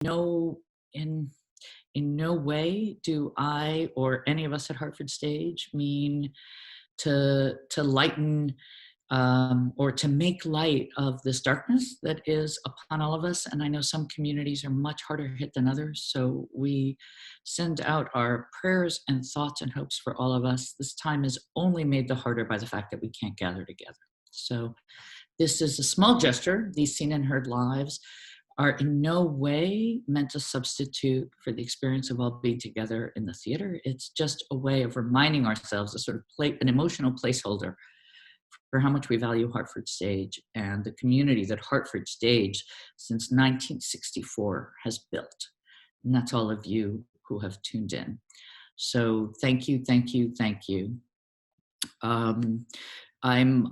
no, in in no way do I or any of us at Hartford Stage mean to lighten or to make light of this darkness that is upon all of us. And I know some communities are much harder hit than others. So we send out our prayers and thoughts and hopes for all of us. This time is only made the harder by the fact that we can't gather together. So this is a small gesture. These seen and heard lives are in no way meant to substitute for the experience of all being together in the theater. It's just a way of reminding ourselves, a sort of an emotional placeholder for how much we value Hartford Stage and the community that Hartford Stage since 1964 has built. And that's all of you who have tuned in. So thank you, thank you, thank you. Um, I'm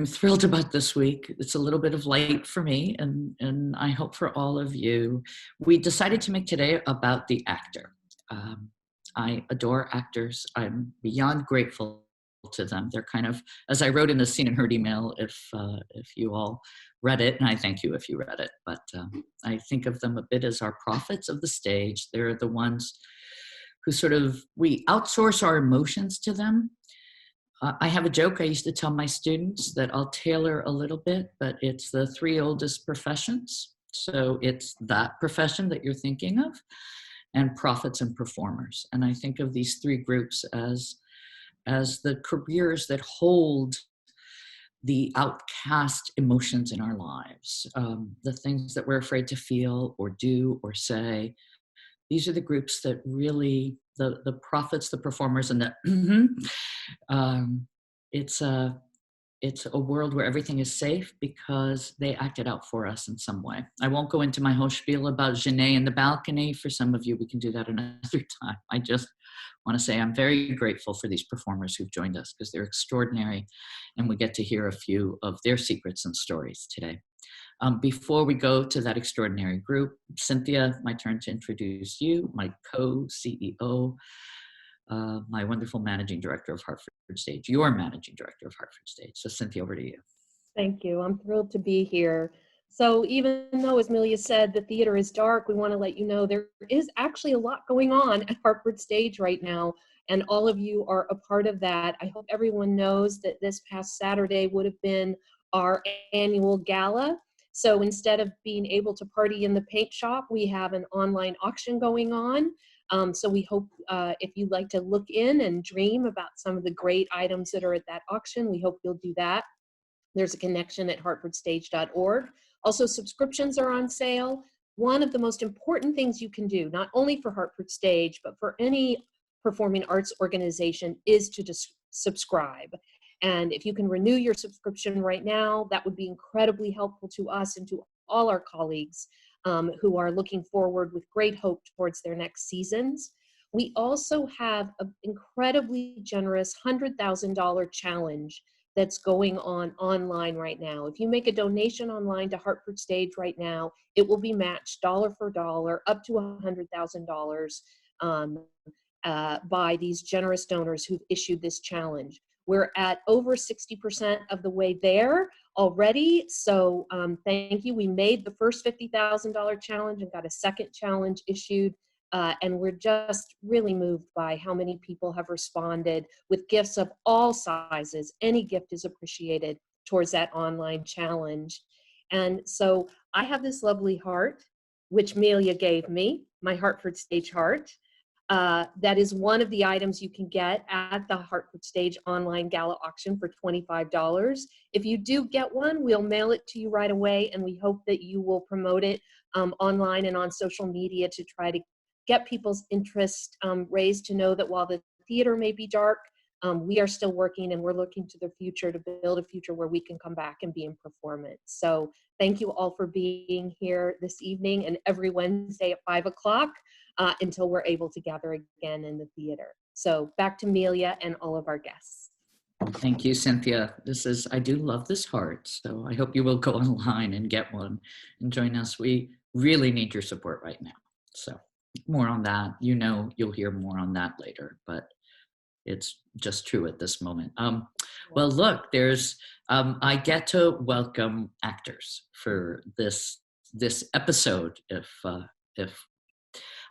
thrilled about this week. It's a little bit of light for me, and I hope for all of you. We decided to make today about the actor. I adore actors. I'm beyond grateful to them. They're kind of, as I wrote in the Seen and Heard email, if you all read it, and I thank you if you read it, but I think of them a bit as our prophets of the stage. They're the ones who we outsource our emotions to them. I have a joke I used to tell my students that I'll tailor a little bit, but it's the three oldest professions. So it's that profession that you're thinking of, and prophets and performers. And I think of these three groups as the careers that hold the outcast emotions in our lives, the things that we're afraid to feel or do or say. These are the groups that really, the prophets, the performers, and the it's a world where everything is safe because they acted out for us in some way. I won't go into my whole spiel about Genet and the balcony. For some of you, we can do that another time. I just want to say I'm very grateful for these performers who've joined us because they're extraordinary, and we get to hear a few of their secrets and stories today. Before we go to that extraordinary group, Cynthia, my turn to introduce you, my co-CEO, my wonderful managing director of Hartford Stage, your managing director of Hartford Stage. So Cynthia, over to you. Thank you. I'm thrilled to be here. So even though, as Amelia said, the theater is dark, we want to let you know there is actually a lot going on at Hartford Stage right now, and all of you are a part of that. I hope everyone knows that this past Saturday would have been our annual gala. So instead of being able to party in the paint shop, we have an online auction going on. So we hope if you'd like to look in and dream about some of the great items that are at that auction, we hope you'll do that. There's a connection at hartfordstage.org. Also, subscriptions are on sale. One of the most important things you can do, not only for Hartford Stage, but for any performing arts organization, is to just subscribe. And if you can renew your subscription right now, that would be incredibly helpful to us and to all our colleagues who are looking forward with great hope towards their next seasons. We also have an incredibly generous $100,000 challenge that's going on online right now. If you make a donation online to Hartford Stage right now, it will be matched dollar for dollar up to $100,000 by these generous donors who've issued this challenge. We're at over 60% of the way there already, so thank you. We made the first $50,000 challenge and got a second challenge issued. And we're just really moved by how many people have responded with gifts of all sizes. Any gift is appreciated towards that online challenge. And so I have this lovely heart, which Melia gave me, my Hartford Stage heart. That is one of the items you can get at the Hartford Stage online gala auction for $25. If you do get one, we'll mail it to you right away, and we hope that you will promote it online and on social media to try to get people's interest raised, to know that while the theater may be dark, we are still working, and we're looking to the future to build a future where we can come back and be in performance. So thank you all for being here this evening and every Wednesday at 5 o'clock until we're able to gather again in the theater. So back to Amelia and all of our guests. Thank you, Cynthia. I do love this heart, so I hope you will go online and get one and join us. We really need your support right now. So more on that, you'll hear more on that later, but it's just true at this moment. Well, look, I get to welcome actors for this this episode, if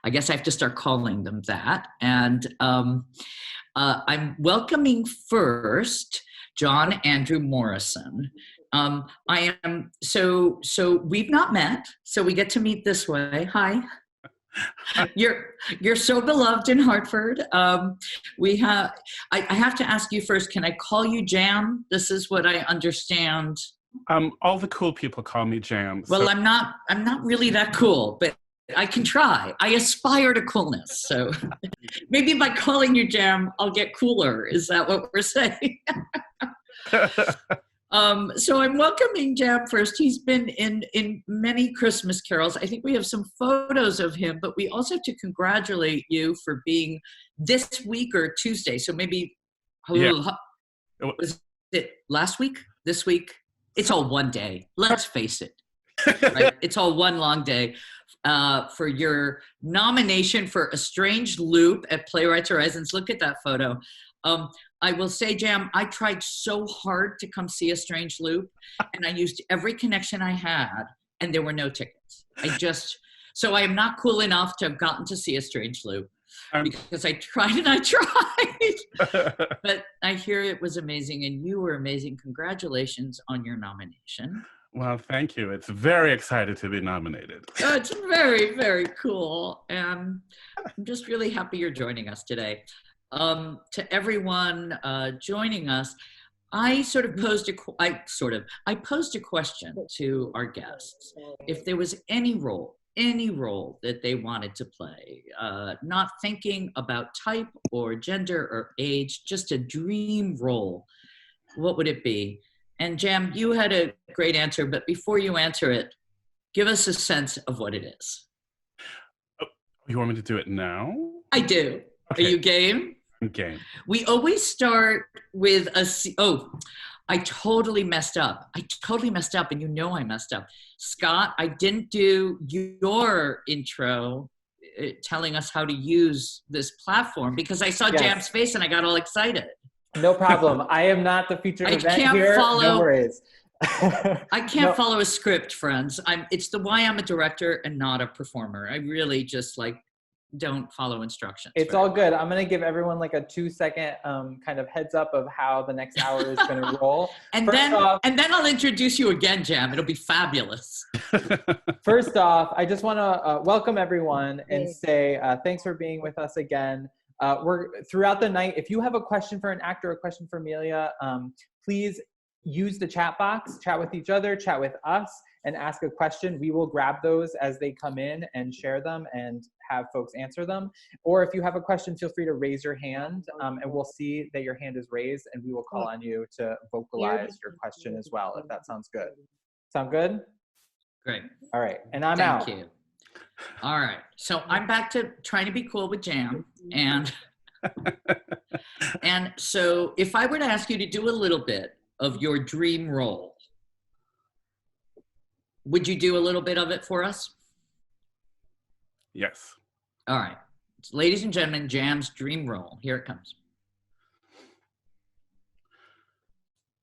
I guess I have to start calling them that. And I'm welcoming first John Andrew Morrison. I am so we've not met, so we get to meet this way. Hi. You're so beloved in Hartford. We have. I have to ask you first. Can I call you Jam? This is what I understand. All the cool people call me Jam. Well, so. I'm not really that cool, but I can try. I aspire to coolness. So maybe by calling you Jam, I'll get cooler. Is that what we're saying? So I'm welcoming Jam first. He's been in many Christmas carols. I think we have some photos of him, but we also have to congratulate you for being this week or Tuesday. So maybe, was it last week? This week? It's all one day. Let's face it. Right? It's all one long day. For your nomination for A Strange Loop at Playwrights Horizons. Look at that photo. I will say, Jam, I tried so hard to come see A Strange Loop, and I used every connection I had, and there were no tickets. So I am not cool enough to have gotten to see A Strange Loop, because I tried and I tried. But I hear it was amazing, and you were amazing. Congratulations on your nomination. Well, thank you. It's very excited to be nominated. It's very, very cool. And I'm just really happy you're joining us today. To everyone joining us, I posed a question to our guests. If there was any role that they wanted to play, not thinking about type or gender or age, just a dream role, what would it be? And Jam, you had a great answer, but before you answer it, give us a sense of what it is. Oh, you want me to do it now? I do. Okay. Are you game? I'm game. We always start with I totally messed up. And you know I messed up. Scott, I didn't do your intro telling us how to use this platform because I saw Jam's face and I got all excited. No problem. I am not the featured event here. No worries. I can't follow a script, friends. It's why I'm a director and not a performer. I really just don't follow instructions. It's all good. I'm going to give everyone a 2-second kind of heads up of how the next hour is going to roll. And then I'll introduce you again, Jam. It'll be fabulous. First off, I just want to welcome everyone and say thanks for being with us again. We're throughout the night. If you have a question for an actor, a question for Amelia, please use the chat box, chat with each other, chat with us, and ask a question. We will grab those as they come in and share them and have folks answer them. Or if you have a question, feel free to raise your hand and we'll see that your hand is raised and we will call on you to vocalize your question as well, if that sounds good. Sound good? Great. All right, and I'm out. Thank you. All right, so I'm back to trying to be cool with Jam, and so if I were to ask you to do a little bit of your dream role, would you do a little bit of it for us? Yes. All right, ladies and gentlemen, Jam's dream role. Here it comes.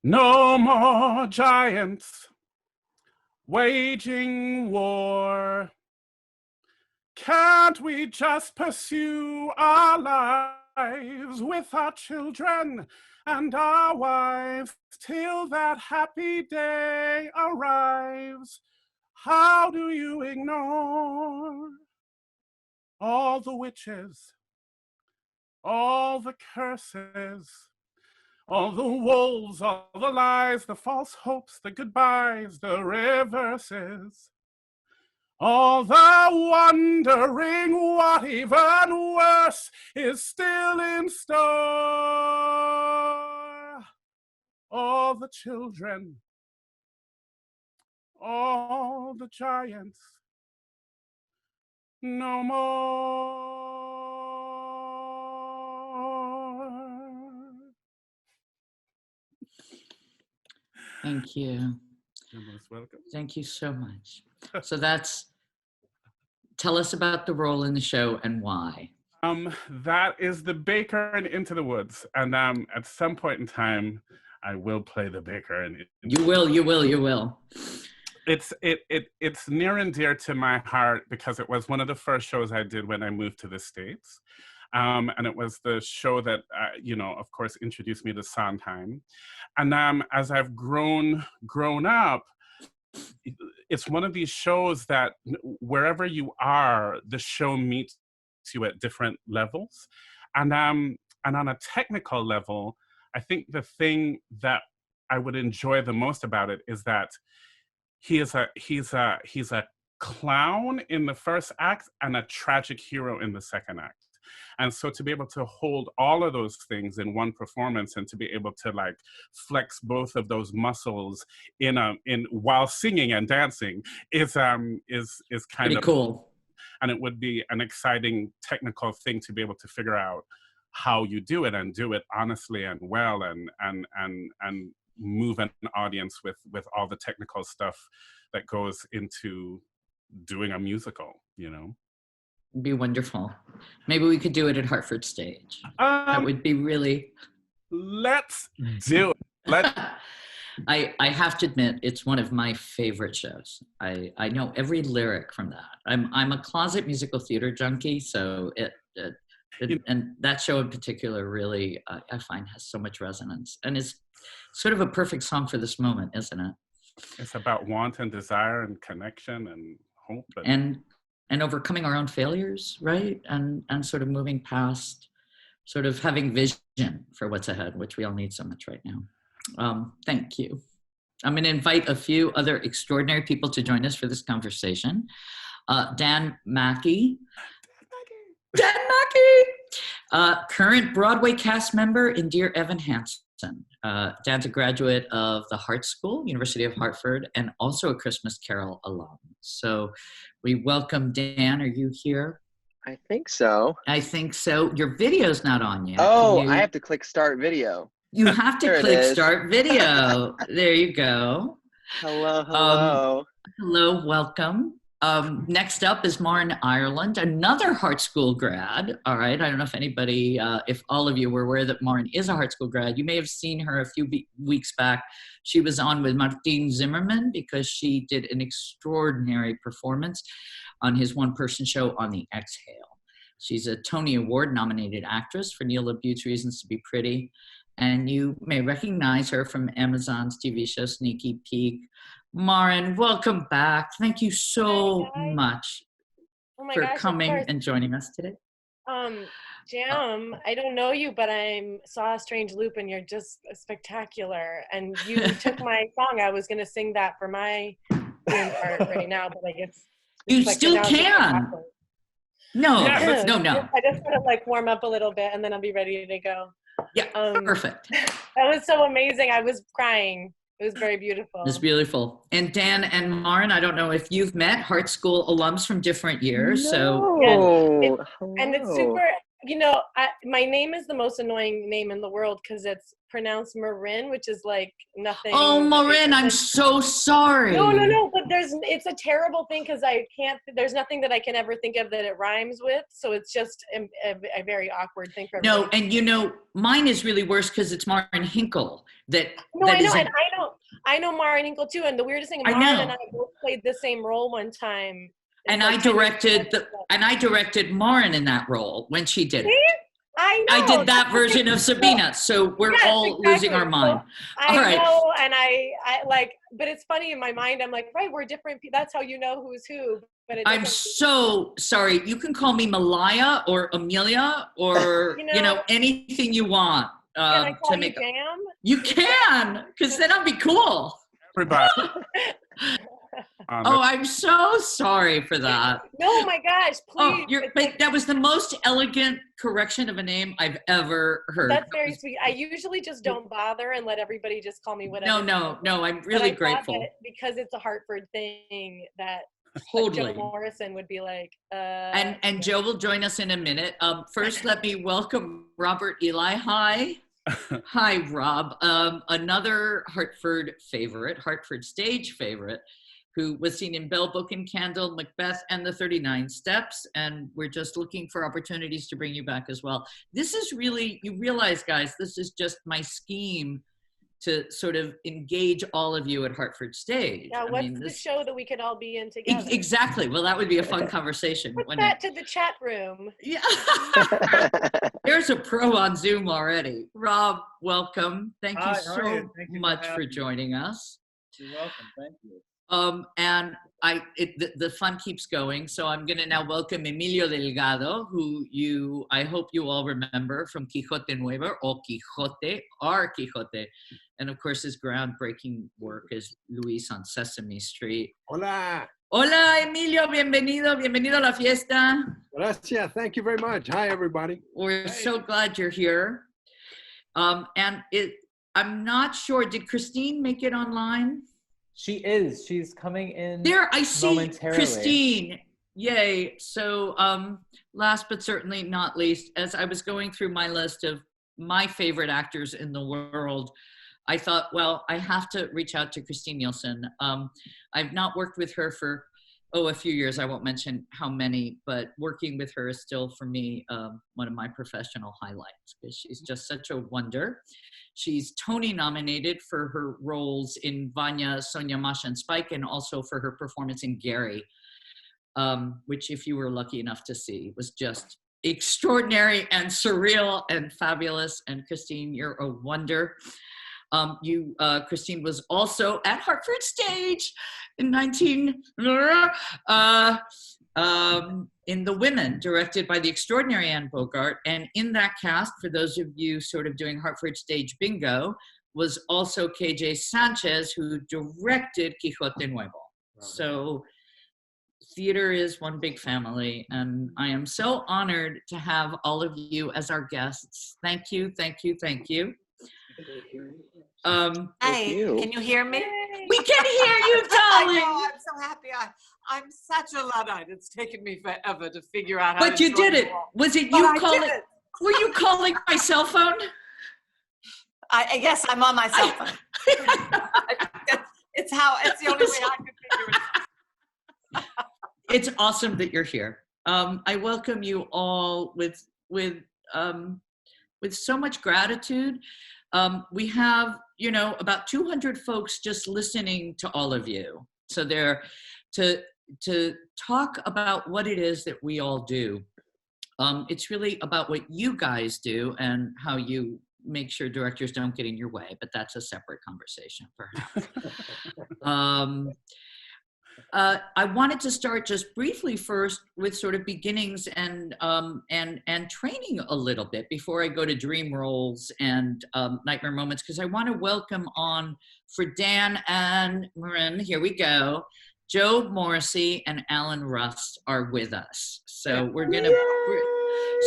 No more giants waging war. Can't we just pursue our lives with our children and our wives till that happy day arrives? How do you ignore all the witches, all the curses, all the wolves, all the lies, the false hopes, the goodbyes, the reverses? All the wondering what even worse is still in store. All the children, all the giants, no more. Thank you. You're most welcome. Thank you so much. So tell us about the role in the show and why. That is the baker in Into the Woods. And at some point in time, I will play the baker. You will. It's near and dear to my heart because it was one of the first shows I did when I moved to the States. And it was the show that, of course, introduced me to Sondheim. And as I've grown up, it's one of these shows that wherever you are, the show meets you at different levels. And on a technical level, I think the thing that I would enjoy the most about it is that he's a clown in the first act and a tragic hero in the second act. And so to be able to hold all of those things in one performance and to be able to like flex both of those muscles in while singing and dancing is kind Pretty of cool. And it would be an exciting technical thing to be able to figure out how you do it and do it honestly and well and move an audience with all the technical stuff that goes into doing a musical, It'd be wonderful. Maybe we could do it at Hartford Stage. That would be really. Let's do it. I have to admit, it's one of my favorite shows. I know every lyric from that. I'm a closet musical theater junkie, so and that show in particular really I find has so much resonance, and is sort of a perfect song for this moment, isn't it? It's about want and desire and connection and hope and overcoming our own failures, right? And sort of moving past, sort of having vision for what's ahead, which we all need so much right now. Thank you. I'm going to invite a few other extraordinary people to join us for this conversation. Dan Mackey. Dan Mackey! Current Broadway cast member in Dear Evan Hansen. Dan's a graduate of the Hart School, University of Hartford, and also a Christmas Carol alum. So we welcome Dan. Are you here? I think so. I think so. Your video's not on yet. Oh, I have to click start video. You have to click start video. There you go. Hello. Hello, welcome. Next up is Marne Ireland, another Hart School grad. All right, I don't know if anybody, if all of you were aware that Marne is a Hart School grad. You may have seen her a few weeks back. She was on with Martin Zimmerman because she did an extraordinary performance on his one-person show On the Exhale. She's a Tony Award-nominated actress for Neil LaBute's Reasons to Be Pretty, and you may recognize her from Amazon's TV show Sneaky Peek. Marne, welcome back. Thank you so much for coming and joining us today. Jam, I don't know you, but I saw A Strange Loop and you're just spectacular. And you took my song. I was going to sing that for my part right now, but I guess you still can. No. I just want to like warm up a little bit and then I'll be ready to go. Yeah, perfect. That was so amazing. I was crying. It was very beautiful. It's beautiful. And Dan and Marne, I don't know if you've met Hart School alums from different years. No. And it's super, my name is the most annoying name in the world because it's pronounced Marin, which is like nothing. Oh, Marin, I'm so sorry. No, but it's a terrible thing because there's nothing that I can ever think of that it rhymes with. So it's just a very awkward thing for everybody. No, and mine is really worse because it's Marne Hinkle. I know Marne Hinkle too. And the weirdest thing, Marne and I both played the same role one time. And I directed Marne in that role when she did it. I know. I did that version of Sabina, so we're all losing our mind. I know, and I like, but it's funny in my mind. I'm like, right, we're different people. That's how you know who's who. But I'm so sorry. You can call me Malaya or Amelia or anything you want. Can I call you Jam? You can, because then I'll be cool. Everybody. I'm so sorry for that. No, my gosh, please. But that was the most elegant correction of a name I've ever heard. That's very sweet. I usually just don't bother and let everybody just call me whatever. No, I'm really grateful. Because it's a Hartford thing that totally. Like Joe Morrison would be like. And Joe will join us in a minute. First, let me welcome Robert Eli. Hi. Hi, Rob. Another Hartford Stage favorite, who was seen in Bell, Book and Candle, Macbeth, and the 39 Steps. And we're just looking for opportunities to bring you back as well. This is really, you realize, guys, this is just my scheme to sort of engage all of you at Hartford Stage. Yeah, what's the show that we could all be in together? Exactly. Well, that would be a fun conversation. Put that to the chat room. Yeah. There's a pro on Zoom already. Rob, welcome. Thank you so much for joining us. You're welcome. Thank you. And the fun keeps going. So I'm going to now welcome Emilio Delgado, who I hope you all remember from Quijote Nuevo, or Quijote, our Quijote. And of course, his groundbreaking work is Luis on Sesame Street. Hola. Hola, Emilio. Bienvenido a la fiesta. Gracias. Thank you very much. Hi, everybody. We're so glad you're here. I'm not sure, did Christine make it online? She is. She's coming in. There, I see momentarily. Christine. Yay. So last but certainly not least, as I was going through my list of my favorite actors in the world, I thought, well, I have to reach out to Christine Nielsen. I've not worked with her for, a few years. I won't mention how many, but working with her is still, for me, one of my professional highlights, because she's just such a wonder. She's Tony nominated for her roles in Vanya, Sonia, Masha, and Spike, and also for her performance in Gary, which, if you were lucky enough to see, was just extraordinary and surreal and fabulous. And Christine, you're a wonder. Christine was also at Hartford Stage in in The Women, directed by the extraordinary Anne Bogart. And in that cast, for those of you sort of doing Hartford Stage bingo, was also KJ Sanchez, who directed Quijote Nuevo. So theater is one big family, and I am so honored to have all of you as our guests. Thank you, thank you, thank you. Hi, can you hear me? We can hear you, darling. I know, I'm so happy. I'm such a Luddite. It's taken me forever to figure out how to But you did it. Was it you calling? Were you calling my cell phone? I guess I'm on my cell phone. It's the only way I could figure it out. It's awesome that you're here. I welcome you all with so much gratitude. We have, about 200 folks just listening to all of you. So they're to talk about what it is that we all do. It's really about what you guys do and how you make sure directors don't get in your way, but that's a separate conversation, perhaps. I wanted to start just briefly first with sort of beginnings and training a little bit before I go to dream roles and nightmare moments, because I want to welcome on for Dan and Marin. Here we go. Joe Morrissey and Alan Rust are with us. So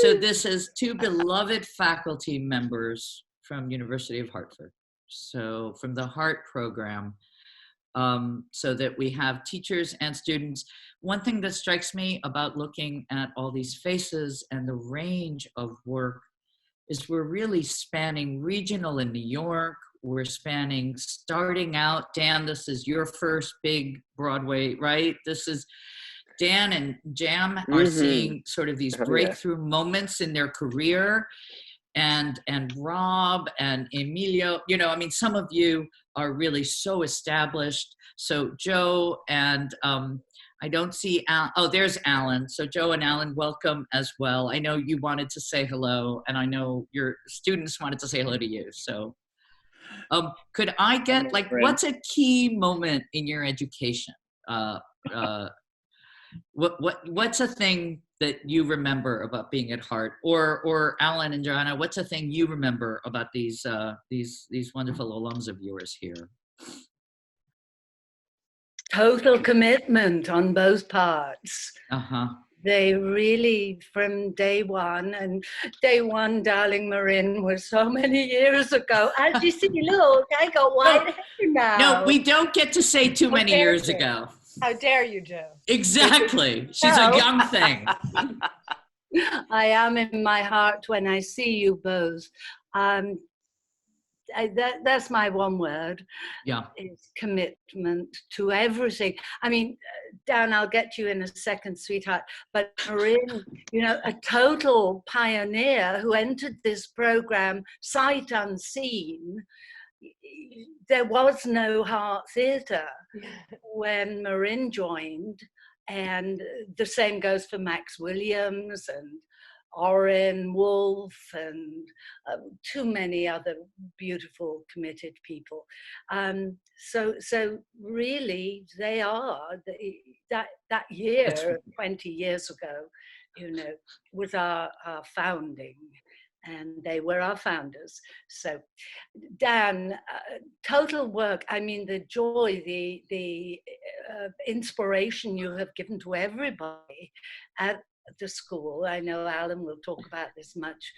so this is two beloved faculty members from University of Hartford. So from the HEART program. So that we have teachers and students. One thing that strikes me about looking at all these faces and the range of work is we're really spanning regional in New York. We're spanning, starting out, Dan, this is your first big Broadway, right? This is, Dan and Jam are seeing sort of these breakthrough moments in their career. And Rob and Emilio, some of you are really so established. So Joe and I don't see there's Alan. So Joe and Alan, welcome as well. I know you wanted to say hello, and I know your students wanted to say hello to you. So could I get what's a key moment in your education? What's a thing that you remember about being at HEART, or Alan and Joanna, what's a thing you remember about these wonderful alums of yours here? Total commitment on both parts. They really, from day one, and day one, darling Marin, was so many years ago. As you see, look, I got white hair now. No, we don't get to say too many years ago. How dare you, Joe? Exactly. She's a young thing. I am in my heart when I see you both. That's my one word. Yeah. Is commitment to everything. I mean, Dan, I'll get you in a second, sweetheart. But Marin, a total pioneer who entered this program sight unseen. there was no Heart Theatre when Marin joined, and the same goes for Max Williams and Orrin Wolf and too many other beautiful, committed people. So really, they are that year, 20 years ago, was our founding, and they were our founders. So, Dan, total work. I mean, the joy, the inspiration you have given to everybody at the school. I know Alan will talk about this much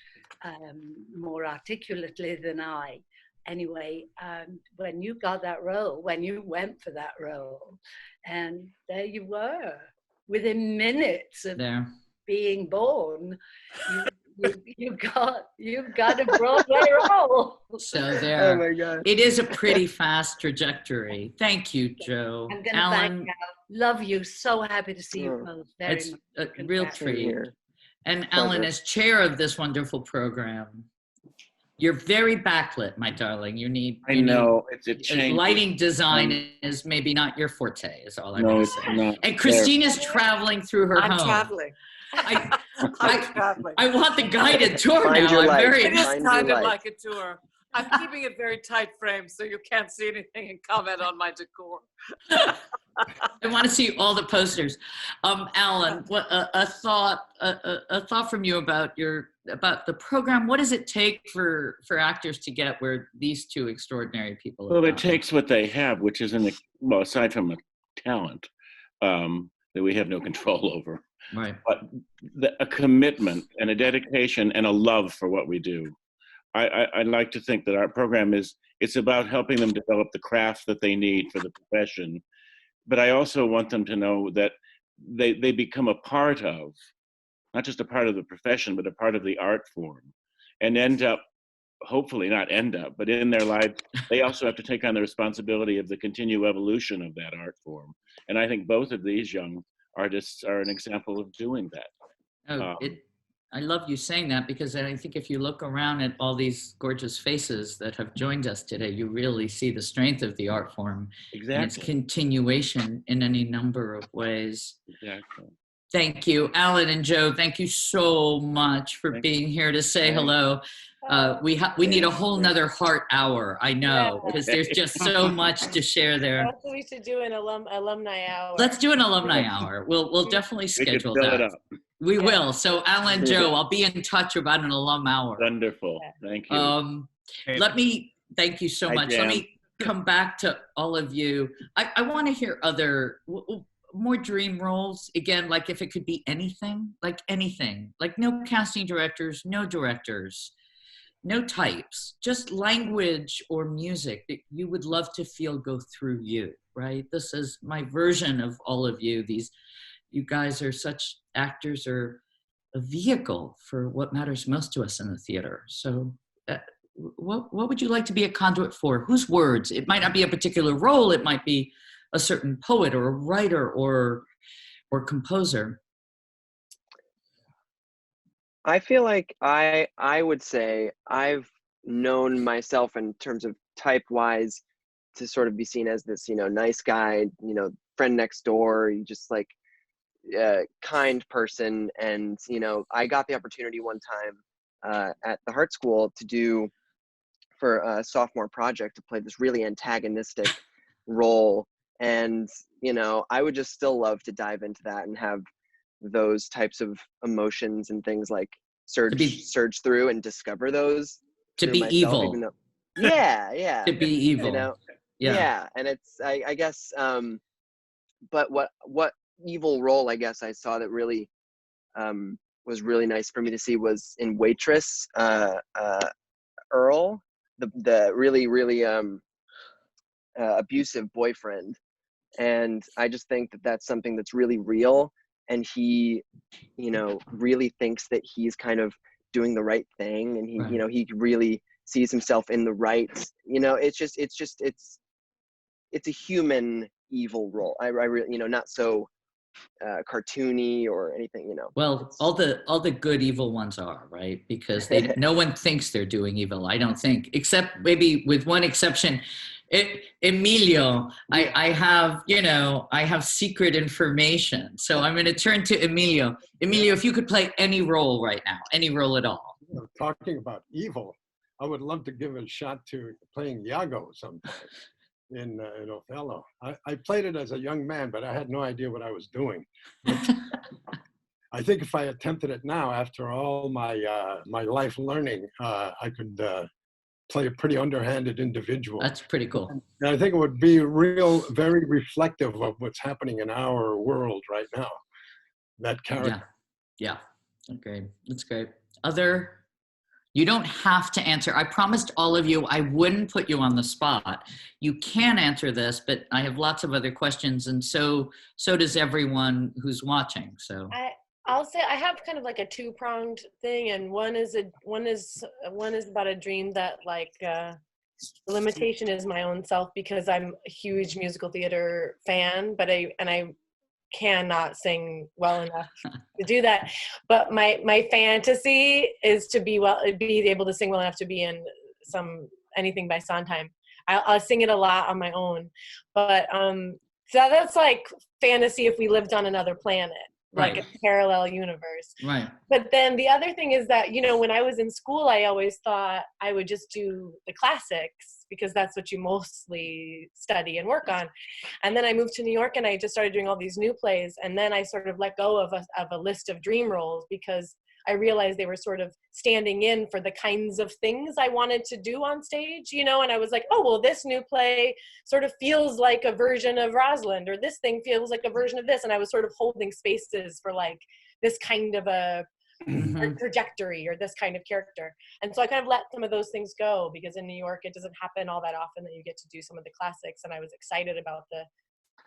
more articulately than I. Anyway, when you got that role, when you went for that role, and there you were, within minutes of being born, you got a Broadway role. So there. Oh my God. It is a pretty fast trajectory. Thank you, Joe. I'm going to Alan, back out. Love you. So happy to see you both. Very it's much. a real treat. Here. And Alan, as chair of this wonderful program, you're very backlit, my darling. You need. I know it's a change. Lighting design is maybe not your forte. Is all I'm No, going to it's say. not. And Christina's traveling through her home. I'm traveling. I'm traveling. I want the guided tour Find now. your I'm light. very It is Find your kind of light. like a tour. I'm keeping it very tight frame so you can't see anything and comment on my decor. I want to see all the posters. Alan, what a thought from you about the program. What does it take for actors to get where these two extraordinary people are? Well, it takes what they have, which is aside from a talent that we have no control over, right? But a commitment and a dedication and a love for what we do. I like to think that our program it's about helping them develop the craft that they need for the profession. But I also want them to know that they become a part of, not just a part of the profession, but a part of the art form, and hopefully not end up, but in their life, they also have to take on the responsibility of the continued evolution of that art form. And I think both of these young artists are an example of doing that. I love you saying that, because I think if you look around at all these gorgeous faces that have joined us today, you really see the strength of the art form and its continuation in any number of ways. Exactly. Thank you, Alan and Joe. Thank you so much for being here to say hello. We need a whole nother heart hour, I know, because there's just so much to share there. That's what we should do an alumni hour. Let's do an alumni hour. We'll definitely schedule we could fill that. It up. We will. So Alan, Joe, I'll be in touch about an alum hour. Wonderful. Thank you. Thank you so much. Let me come back to all of you. I want to hear more dream roles. Again, like if it could be anything, like no casting directors, no directors, no types, just language or music that you would love to feel go through you, right? This is my version of all of you. You guys are such actors, are a vehicle for what matters most to us in the theater. So what would you like to be a conduit for? Whose words? It might not be a particular role. It might be a certain poet or a writer or composer. I feel like I would say I've known myself in terms of type-wise to sort of be seen as this, nice guy, friend next door. You just like kind person. And I got the opportunity one time at the Hart School to do, for a sophomore project, to play this really antagonistic role. And I would just still love to dive into that and have those types of emotions and things, like surge through and discover those, to be myself, evil, even though, yeah to be evil, yeah. And it's I guess but what evil role I guess I saw that really was really nice for me to see was in Waitress, Earl, the really abusive boyfriend. And I just think that that's something that's really real, and he really thinks that he's kind of doing the right thing, and he right. He really sees himself in the right, it's a human evil role. I really, not so cartoony or anything, you know. Well, all the good evil ones are, right? Because no one thinks they're doing evil, I don't think, except maybe with one exception. Emilio, I have secret information. So I'm going to turn to Emilio. Emilio, if you could play any role right now, any role at all. Talking about evil, I would love to give a shot to playing Iago sometime in Othello. I played it as a young man, but I had no idea what I was doing. I think if I attempted it now, after all my life learning, I could play a pretty underhanded individual. That's pretty cool. And I think it would be very reflective of what's happening in our world right now. That character. Yeah. Okay, that's great. You don't have to answer. I promised all of you I wouldn't put you on the spot. You can answer this, but I have lots of other questions, and so does everyone who's watching. So I'll say I have kind of like a two-pronged thing, and one is about a dream that like the limitation is my own self, because I'm a huge musical theater fan, but I cannot sing well enough to do that. But my fantasy is to be able to sing well enough to be in anything by Sondheim. I'll sing it a lot on my own, but so that's like fantasy if we lived on another planet. Like a parallel universe. Right. But then the other thing is that, when I was in school, I always thought I would just do the classics because that's what you mostly study and work on. And then I moved to New York and I just started doing all these new plays. And then I sort of let go of a list of dream roles because I realized they were sort of standing in for the kinds of things I wanted to do on stage, and I was like, oh, well, this new play sort of feels like a version of Rosalind, or this thing feels like a version of this. And I was sort of holding spaces for like this kind of a trajectory or this kind of character. And so I kind of let some of those things go because in New York, it doesn't happen all that often that you get to do some of the classics. And I was excited about the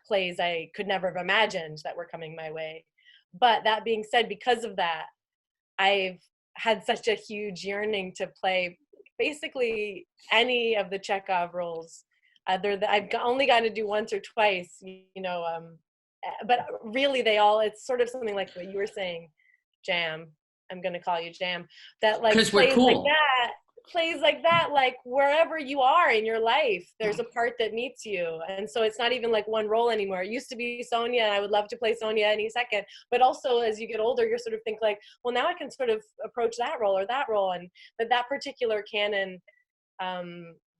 plays I could never have imagined that were coming my way. But that being said, because of that, I've had such a huge yearning to play basically any of the Chekhov roles. I've only got to do once or twice, but really it's sort of something like what you were saying, Jam. I'm going to call you Jam. That like plays like that, like wherever you are in your life, there's a part that meets you. And so it's not even like one role anymore. It used to be Sonia, and I would love to play Sonia any second. But also as you get older, you're sort of think like, well, now I can sort of approach that role or that role. But that particular canon,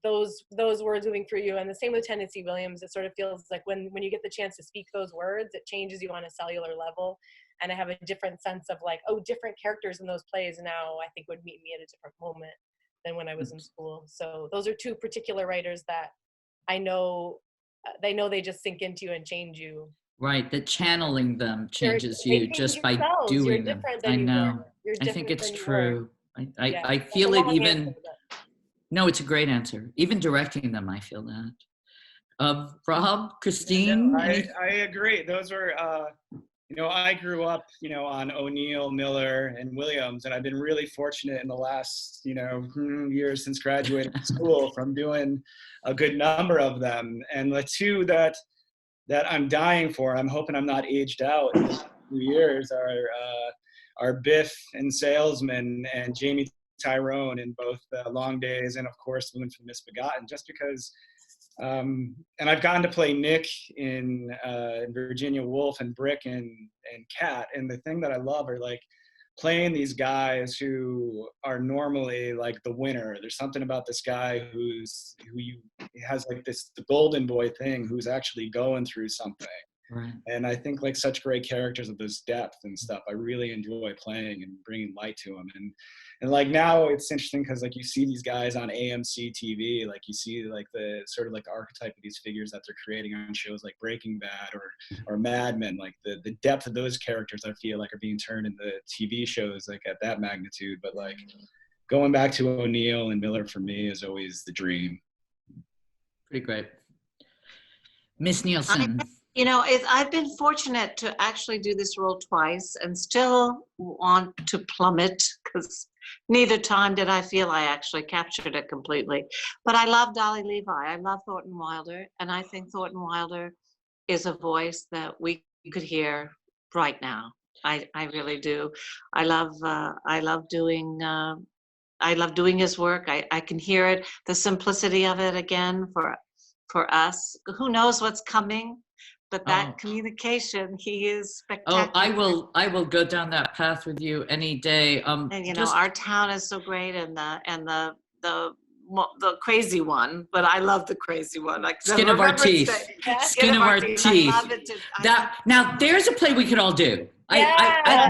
those words moving through you. And the same with Tennessee Williams, it sort of feels like when you get the chance to speak those words, it changes you on a cellular level. And I have a different sense of like, oh, different characters in those plays now I think would meet me at a different moment than when I was in school. So those are two particular writers that I know, they just sink into you and change you. Right, that channeling them changes you just by doing them. I know. I think it's true. I feel it even. No, it's a great answer. Even directing them, I feel that. Rob, Christine? I agree. Those are, I grew up, on O'Neill, Miller, and Williams, and I've been really fortunate in the last, years since graduating from school from doing a good number of them. And the two that I'm dying for, I'm hoping I'm not aged out in a few years, are Biff and Salesman and Jamie Tyrone in both Long Days and, of course, Women from Misbegotten, just because. And I've gotten to play Nick in Virginia Woolf and Brick and Cat. And the thing that I love are like playing these guys who are normally like the winner. There's something about this guy who has like the golden boy thing, who's actually going through something. Right. And I think like such great characters of this depth and stuff, I really enjoy playing and bringing light to them. And like now it's interesting because like you see these guys on AMC TV, like you see like the sort of like the archetype of these figures that they're creating on shows like Breaking Bad or Mad Men, like the depth of those characters I feel like are being turned into TV shows like at that magnitude. But like going back to O'Neill and Miller for me is always the dream. Pretty great. Miss Nielsen. I've been fortunate to actually do this role twice and still want to plummet because neither time did I feel I actually captured it completely. But I love Dolly Levi. I love Thornton Wilder. And I think Thornton Wilder is a voice that we could hear right now. I really do. I love doing his work. I can hear it, the simplicity of it again for us. Who knows what's coming? But that communication, he is spectacular. Oh, I will go down that path with you any day. And you know, our town is so great, and the crazy one, but I love the crazy one. Like Skin of Our Teeth. Skin of Our Teeth. I love it too. Now there's a play we could all do.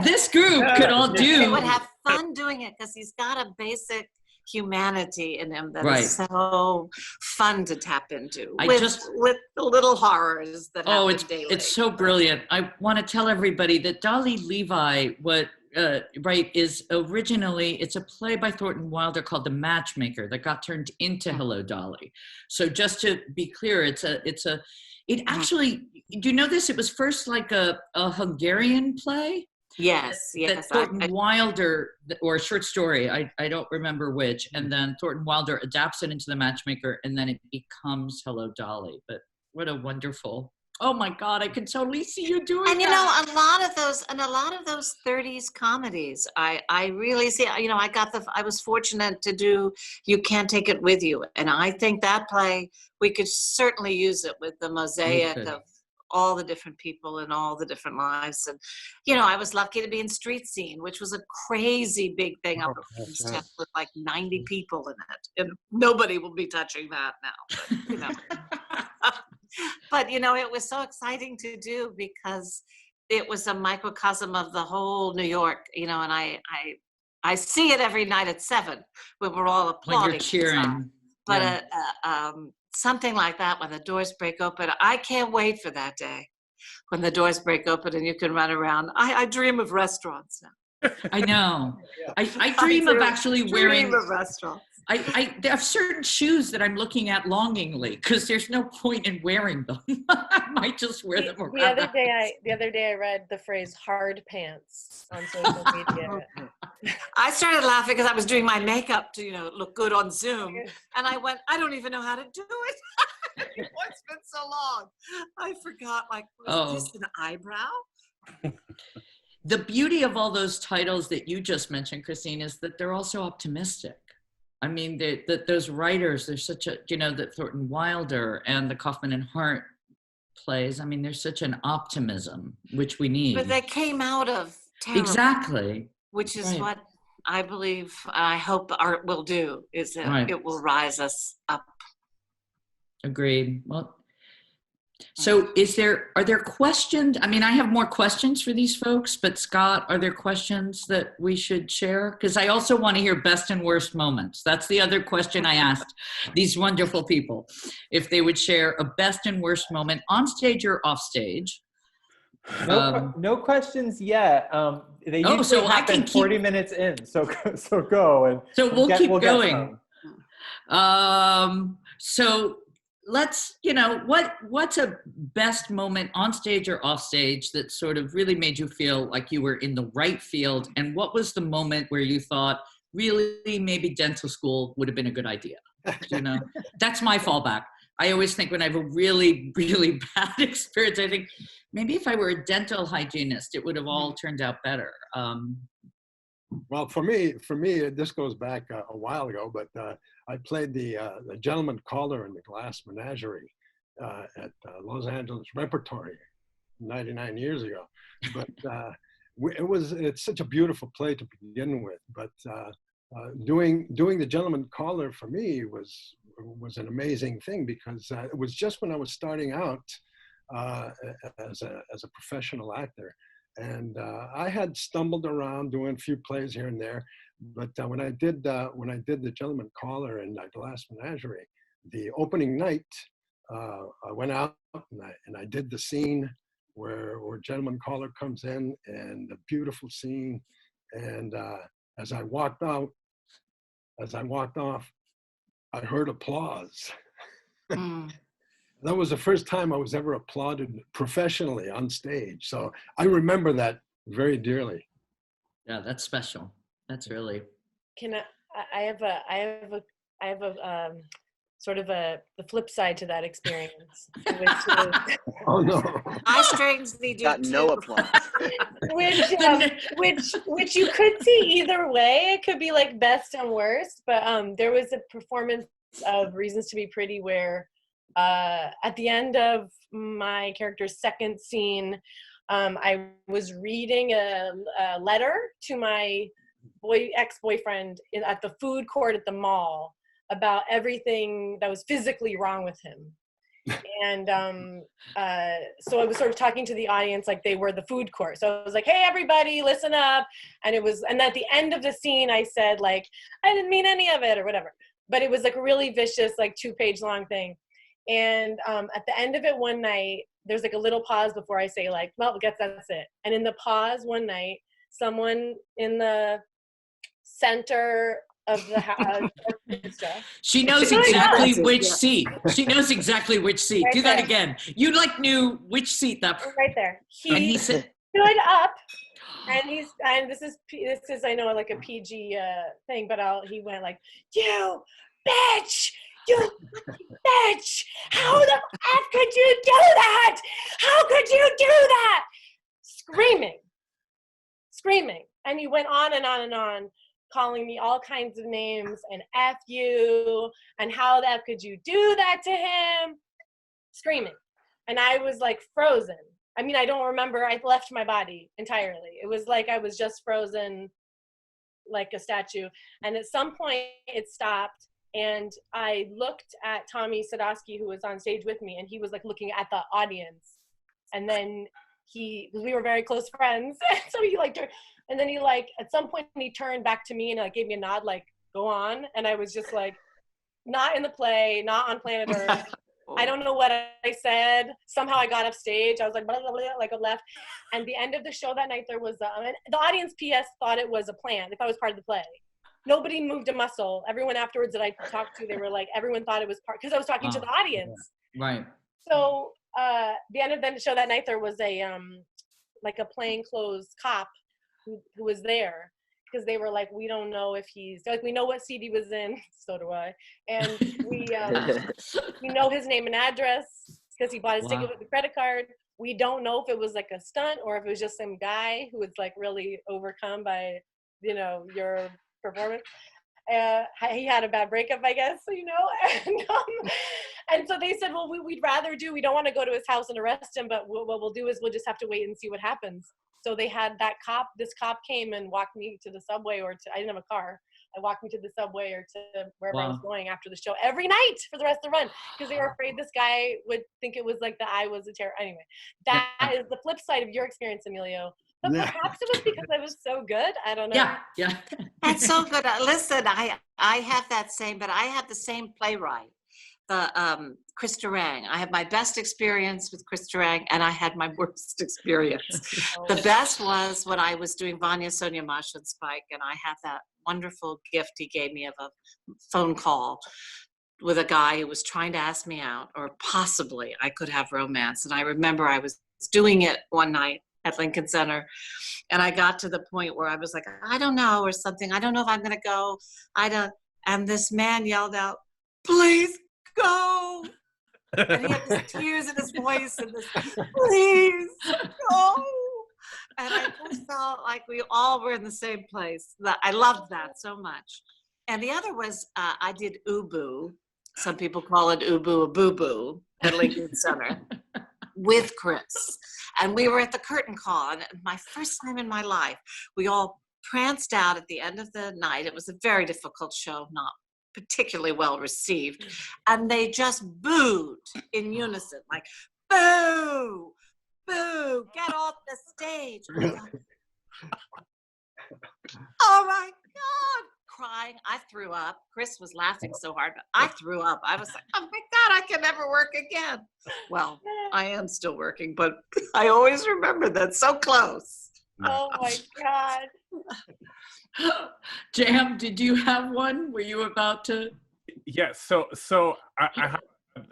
This group could all do. We would have fun doing it because he's got a basic humanity in him that is so fun to tap into with the little horrors that happen daily. It's so brilliant. I want to tell everybody that Dolly Levi, is originally, it's a play by Thornton Wilder called The Matchmaker that got turned into Hello Dolly. So just to be clear, it actually, do you know this? It was first like a Hungarian play. Yes. That Thornton Wilder, or a short story, I don't remember which, and then Thornton Wilder adapts it into The Matchmaker, and then it becomes Hello Dolly. But what a wonderful, oh my God, I can totally see you doing that. And you know, a lot of those 30s comedies, I really see, you know, I was fortunate to do You Can't Take It With You. And I think that play, we could certainly use it with the mosaic of all the different people and all the different lives. And, you know, I was lucky to be in Street Scene, which was a crazy big thing up with like 90 people in it. And nobody will be touching that now, but, you know. But, you know, it was so exciting to do because it was a microcosm of the whole New York, you know, and I see it every night at 7 when we're all applauding. When you're cheering. But something like that, when the doors break open, I can't wait for that day when the doors break open and you can run around. I dream of restaurants now. I know. I dream of actually wearing. Dream of restaurants. I have certain shoes that I'm looking at longingly because there's no point in wearing them. I might just wear them around. The other day I read the phrase "hard pants" on social media. I started laughing because I was doing my makeup to, you know, look good on Zoom, and I went, I don't even know how to do it. It's been so long. I forgot. Like, was this an eyebrow? The beauty of all those titles that you just mentioned, Christine, is that they're also optimistic. I mean, that those writers, there's such a, you know, that Thornton Wilder and the Kaufman and Hart plays, I mean, there's such an optimism, which we need. But they came out of terror. Exactly. Which is what I believe, I hope art will do, is that it will rise us up. Agreed. Well, so are there questions? I mean, I have more questions for these folks, but Scott, are there questions that we should share? Because I also want to hear best and worst moments. That's the other question I asked these wonderful people, if they would share a best and worst moment on stage or off stage. No questions yet. They usually happen 40 minutes in, so go and we'll keep going. So let's, you know, what's a best moment on stage or off stage that sort of really made you feel like you were in the right field, and what was the moment where you thought really maybe dental school would have been a good idea? You know, that's my fallback. I always think when I have a really, really bad experience, I think maybe if I were a dental hygienist, it would have all turned out better. Well, for me, this goes back a while ago, but I played the gentleman caller in the Glass Menagerie at Los Angeles Repertory 99 years ago. But it's such a beautiful play to begin with. But doing the gentleman caller for me was an amazing thing, because it was just when I was starting out as a professional actor. And I had stumbled around doing a few plays here and there, but when I did the Gentleman Caller in Glass Menagerie, the opening night, I went out and I did the scene where Gentleman Caller comes in, and the beautiful scene. And as I walked off, I heard applause. That was the first time I was ever applauded professionally on stage. So I remember that very dearly. Yeah, that's special. That's really. I have a sort of the flip side to that experience, which is Oh no. I strangely do Got no too. applause. which you could see either way. It could be like best and worst, but there was a performance of Reasons to Be Pretty where at the end of my character's second scene, I was reading a letter to my ex-boyfriend at the food court at the mall about everything that was physically wrong with him. And so I was sort of talking to the audience like they were the food court. So I was like, hey, everybody, listen up. And at the end of the scene, I said, like, I didn't mean any of it or whatever. But it was like a really vicious, like 2-page long thing. And at the end of it one night, there's like a little pause before I say, like, well, I guess that's it. And in the pause one night, someone in the center of the house. She knows exactly which seat. She knows exactly which seat. Right Do that there. again. You like knew which seat that. Right there. And he He said, stood up, and this is I know like a PG thing, but he went like, you bitch, you bitch, how the F could you do that? How could you do that? Screaming. And he went on and on and on, calling me all kinds of names and F you, and how the F could you do that to him? Screaming. And I was like frozen. I mean, I don't remember. I left my body entirely. It was like I was just frozen like a statue. And at some point it stopped, and I looked at Tommy Sadowski, who was on stage with me, and he was like looking at the audience. And then we were very close friends. So he like, and then he like, at some point he turned back to me and like gave me a nod, like, go on. And I was just like, not in the play, not on planet Earth. I don't know what I said. Somehow I got off stage. I was like, blah, blah, blah, like I left. And the end of the show that night, there was, the audience PS thought it was a plan, if I was part of the play. Nobody moved a muscle. Everyone afterwards that I talked to, they were like, everyone thought it was part, because I was talking to the audience. right. So the end of the show that night, there was a like a plainclothes cop who was there, because they were like, we don't know if they're like, we know what seat he was in. So do I. And we know his name and address because he bought his ticket with a credit card. We don't know if it was like a stunt or if it was just some guy who was like really overcome by, your performance. He had a bad breakup, I guess, and so they said, well, we don't want to go to his house and arrest him, but what we'll do is we'll just have to wait and see what happens. So they had this cop came and walked me to the subway, I didn't have a car. I walked me to the subway or to wherever I was going after the show every night for the rest of the run, because they were afraid this guy would think it was like that I was a terror. Anyway, that is the flip side of your experience, Emilio. But perhaps it was because I was so good. I don't know. Yeah. That's so good. Listen, I have that same, but I have the same playwright, the Chris Durang. I have my best experience with Chris Durang, and I had my worst experience. The best was when I was doing Vanya, Sonia, Masha, and Spike, and I had that wonderful gift he gave me of a phone call with a guy who was trying to ask me out, or possibly I could have romance. And I remember I was doing it one night at Lincoln Center, and I got to the point where I was like, I don't know, or something. I don't know if I'm going to go. And this man yelled out, please go. And he had this tears in his voice and this, please go. And I just felt like we all were in the same place. I loved that so much. And the other was, I did Ubu. Some people call it Ubu a boo-boo at Lincoln Center with Chris. And we were at the curtain call, and my first time in my life, we all pranced out at the end of the night. It was a very difficult show, not particularly well received. And they just booed in unison, like, boo, boo, get off the stage. Oh my God, crying. I threw up. Chris was laughing so hard, but I threw up. I was like, oh my God, I can never work again. Well, I am still working, but I always remember that so close. Oh my God. Jam, did you have one? Were you about to? Yes. So I have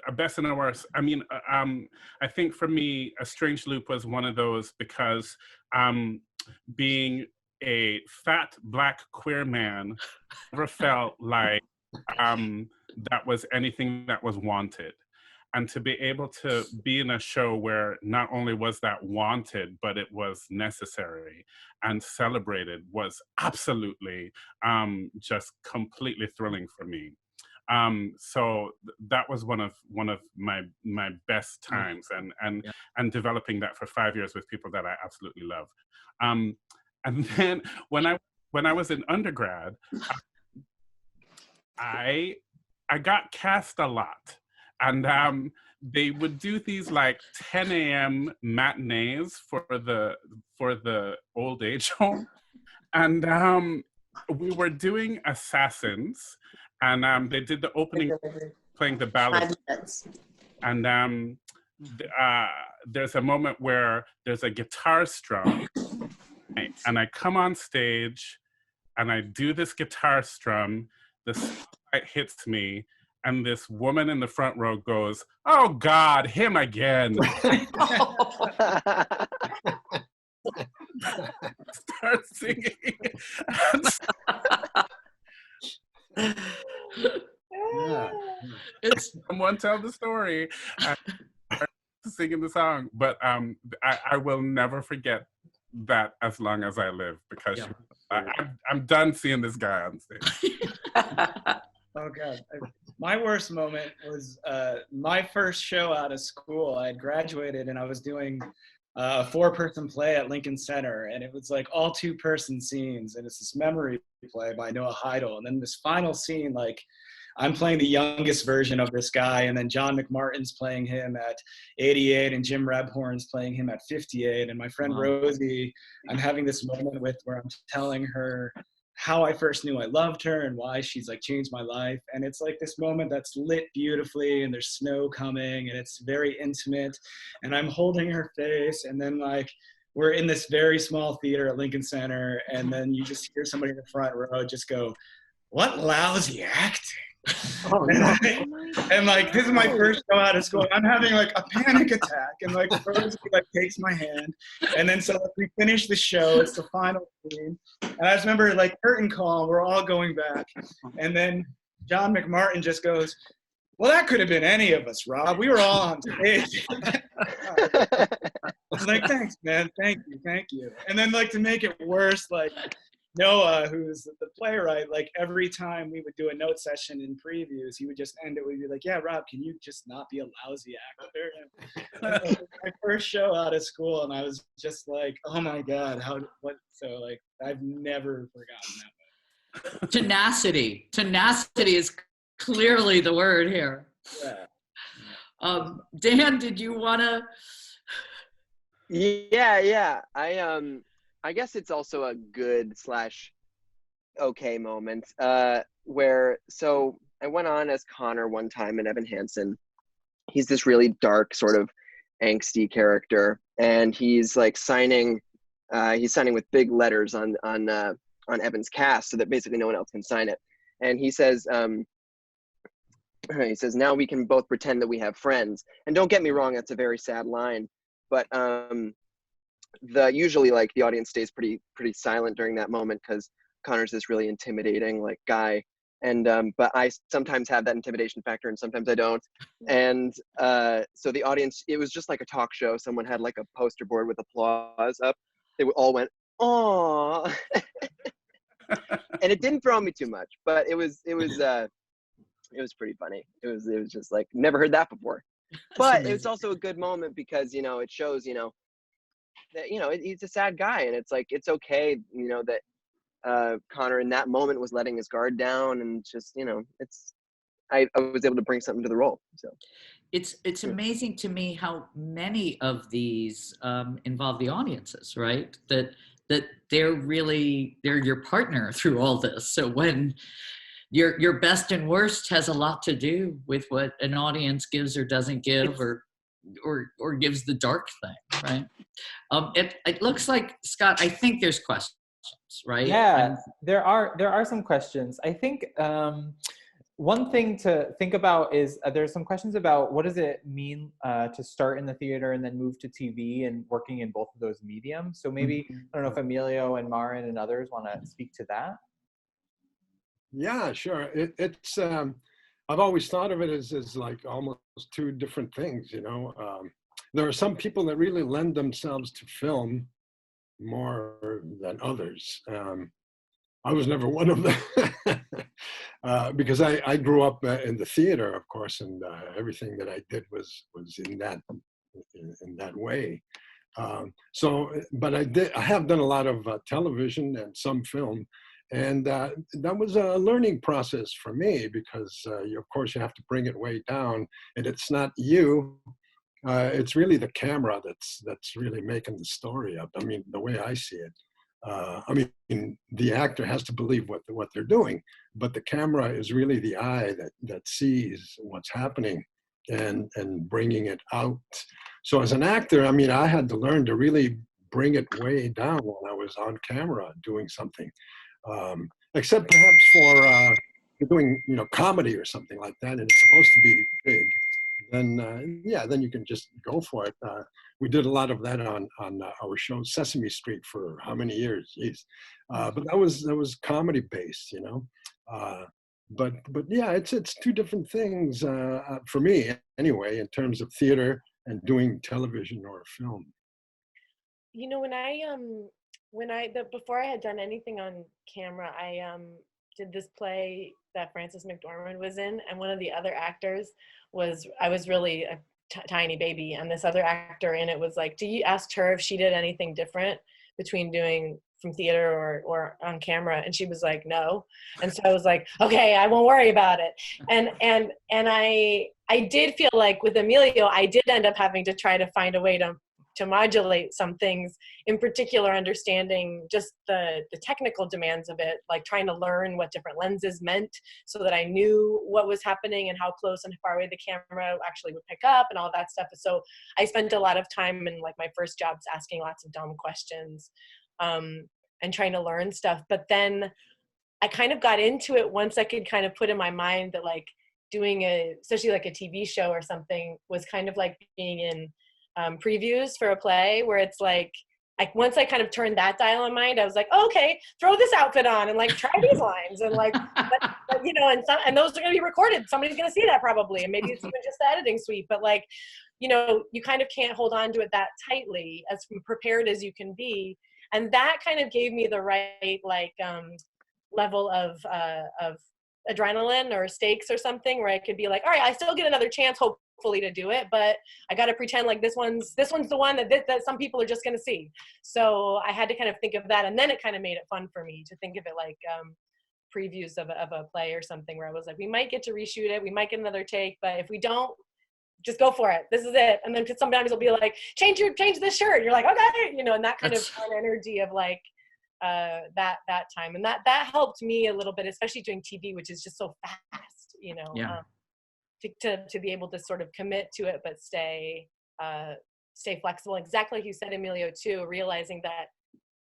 a best and a worst. I mean, I think for me, A Strange Loop was one of those because being a fat Black queer man, never felt like that was anything that was wanted. And to be able to be in a show where not only was that wanted, but it was necessary and celebrated was absolutely just completely thrilling for me. So that was one of my best times, and developing that for 5 years with people that I absolutely love. And then when I was in undergrad, I got cast a lot, and they would do these like 10 a.m. matinees for the old age home, and we were doing Assassins, and they did the opening playing the ballad, and there's a moment where there's a guitar strum, and I come on stage and I do this guitar strum, the spotlight hits me, and this woman in the front row goes, "Oh God, him again." Start singing. It's someone tell the story, singing the song, but I will never forget that as long as I live, because I'm done seeing this guy on stage. Oh God. My worst moment was my first show out of school. I had graduated and I was doing a 4-person play at Lincoln Center, and it was like all 2-person scenes, and it's this memory play by Noah Heidel. And then this final scene, like I'm playing the youngest version of this guy, and then John McMartin's playing him at 88, and Jim Rebhorn's playing him at 58. And my friend Rosie, I'm having this moment with where I'm telling her how I first knew I loved her and why she's like changed my life. And it's like this moment that's lit beautifully, and there's snow coming, and it's very intimate, and I'm holding her face, and then like we're in this very small theater at Lincoln Center, and then you just hear somebody in the front row just go, "What lousy acting." Oh, no. And like this is my first show out of school. I'm having like a panic attack, and like Rosie like takes my hand, and then so like, we finish the show. It's the final scene, and I just remember like curtain call. We're all going back, and then John McMartin just goes, "Well, that could have been any of us, Rob. We were all on stage." I was like, "Thanks, man. Thank you." And then like to make it worse, like Noah, who's the playwright, like every time we would do a note session in previews, he would just end it with be like, "Yeah, Rob, can you just not be a lousy actor?" And it was my first show out of school, and I was just like, "Oh my God, what?" So like, I've never forgotten that. Tenacity is clearly the word here. Yeah. Dan, did you want to? Yeah. I guess it's also a good / okay moment where, so I went on as Connor one time in Evan Hansen. He's this really dark sort of angsty character, and he's like signing with big letters on Evan's cast so that basically no one else can sign it. And he says, "Now we can both pretend that we have friends." And don't get me wrong, that's a very sad line, but usually like the audience stays pretty silent during that moment because Connor's this really intimidating like guy, and but I sometimes have that intimidation factor and sometimes I don't, and so the audience, it was just like a talk show. Someone had like a poster board with applause up. They all went, "Aww." And it didn't throw me too much, but it was pretty funny. It was just like, never heard that before. But it's also a good moment because it shows that he's a sad guy, and it's like it's okay that Connor in that moment was letting his guard down, and just I was able to bring something to the role. So it's amazing to me how many of these involve the audiences, right? That they're your partner through all this. So when your best and worst has a lot to do with what an audience gives or doesn't give, or gives the dark thing, right? It looks like, Scott, I think there's questions, right? Yeah, there are some questions. I think one thing to think about is there's some questions about what does it mean to start in the theater and then move to TV and working in both of those mediums. So maybe, I don't know if Emilio and Marin and others want to speak to that. Yeah, sure. I've always thought of it as like almost two different things, you know. There are some people that really lend themselves to film more than others. I was never one of them because I grew up in the theater, of course, and everything that I did was in that way. But I have done a lot of television and some film, and that was a learning process for me because of course you have to bring it way down, and it's not you. It's really the camera that's really making the story up. I mean, the way I see it. I mean, the actor has to believe what they're doing, but the camera is really the eye that sees what's happening and bringing it out. So as an actor, I mean, I had to learn to really bring it way down when I was on camera doing something, except perhaps for doing, you know, comedy or something like that, and it's supposed to be big. Then yeah, then you can just go for it. We did a lot of that on our show Sesame Street for how many years? Jeez. But that was comedy based, you know. But yeah, it's two different things for me anyway, in terms of theater and doing television or film. You know, before I had done anything on camera, I did this play that Frances McDormand was in, and one of the other actors I was really a tiny baby, and this other actor in it was like, asked her if she did anything different between doing from theater or on camera, and she was like, no. And so I was like, okay, I won't worry about it. And I did feel like with Emilio, I did end up having to try to find a way to modulate some things, in particular understanding just the technical demands of it, like trying to learn what different lenses meant so that I knew what was happening and how close and far away the camera actually would pick up and all that stuff. So I spent a lot of time in like my first jobs asking lots of dumb questions and trying to learn stuff. But then I kind of got into it once I could kind of put in my mind that like doing especially like a TV show or something was kind of like being in previews for a play, where it's like once I kind of turned that dial in mind, I was like, oh, okay, throw this outfit on and like try these lines and like, but, you know, and those are going to be recorded. Somebody's going to see that probably, and maybe it's even just the editing suite. But like, you know, you kind of can't hold on to it that tightly, as prepared as you can be, and that kind of gave me the right like level of adrenaline or stakes or something, where I could be like, all right, I still get another chance, hopefully, to do it, but I got to pretend like this one's the one that some people are just going to see. So I had to kind of think of that, and then it kind of made it fun for me to think of it like previews of a play or something, where I was like, we might get to reshoot it, we might get another take, but if we don't, just go for it. This is it. And then sometimes it'll be like, change this shirt. You're like, okay, you know, and that kind of fun energy of like that time, and that helped me a little bit, especially doing TV, which is just so fast, you know. Yeah. To be able to sort of commit to it, but stay flexible. Exactly like you said, Emilio, too, realizing that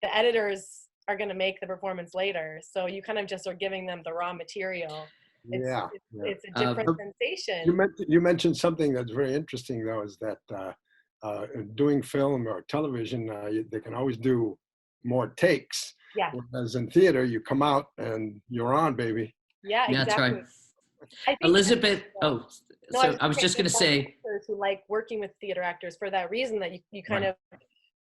the editors are going to make the performance later, so you kind of just are giving them the raw material. It's a different sensation. You mentioned something that's very interesting, though, is that doing film or television, they can always do more takes. Yeah. Whereas in theater, you come out and you're on, baby. Yeah, exactly. That's right. Elizabeth, I was just going to say, who like working with theater actors for that reason, that you kind of,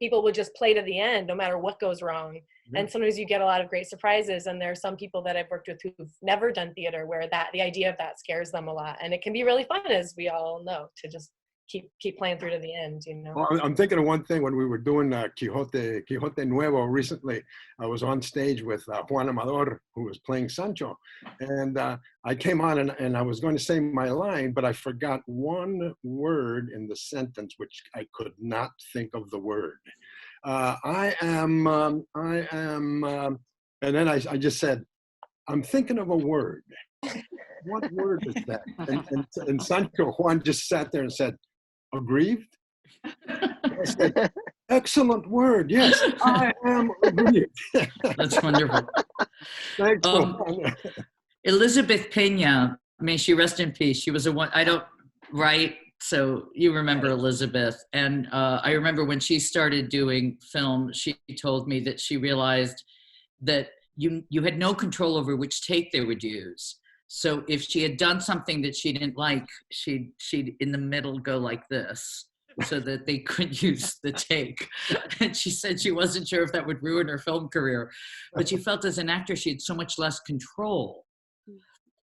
people would just play to the end no matter what goes wrong. Mm-hmm. And sometimes you get a lot of great surprises, and there are some people that I've worked with who've never done theater where the idea of that scares them a lot, and it can be really fun, as we all know, to just keep playing through to the end, you know. Well, I'm thinking of one thing when we were doing Quijote Nuevo recently. I was on stage with Juan Amador, who was playing Sancho, and I came on and I was going to say my line, but I forgot one word in the sentence, which I could not think of the word. I am, and then I just said, I'm thinking of a word. What word is that? And Sancho, Juan just sat there and said, aggrieved? I said, excellent word. Yes, I am aggrieved. That's wonderful. Thanks. Elizabeth Pena, may she rest in peace. She was I don't write, so you remember Elizabeth. And I remember when she started doing film, she told me that she realized that you had no control over which take they would use. So if she had done something that she didn't like, she'd in the middle go like this so that they could use the take. And she said she wasn't sure if that would ruin her film career, but she felt as an actor she had so much less control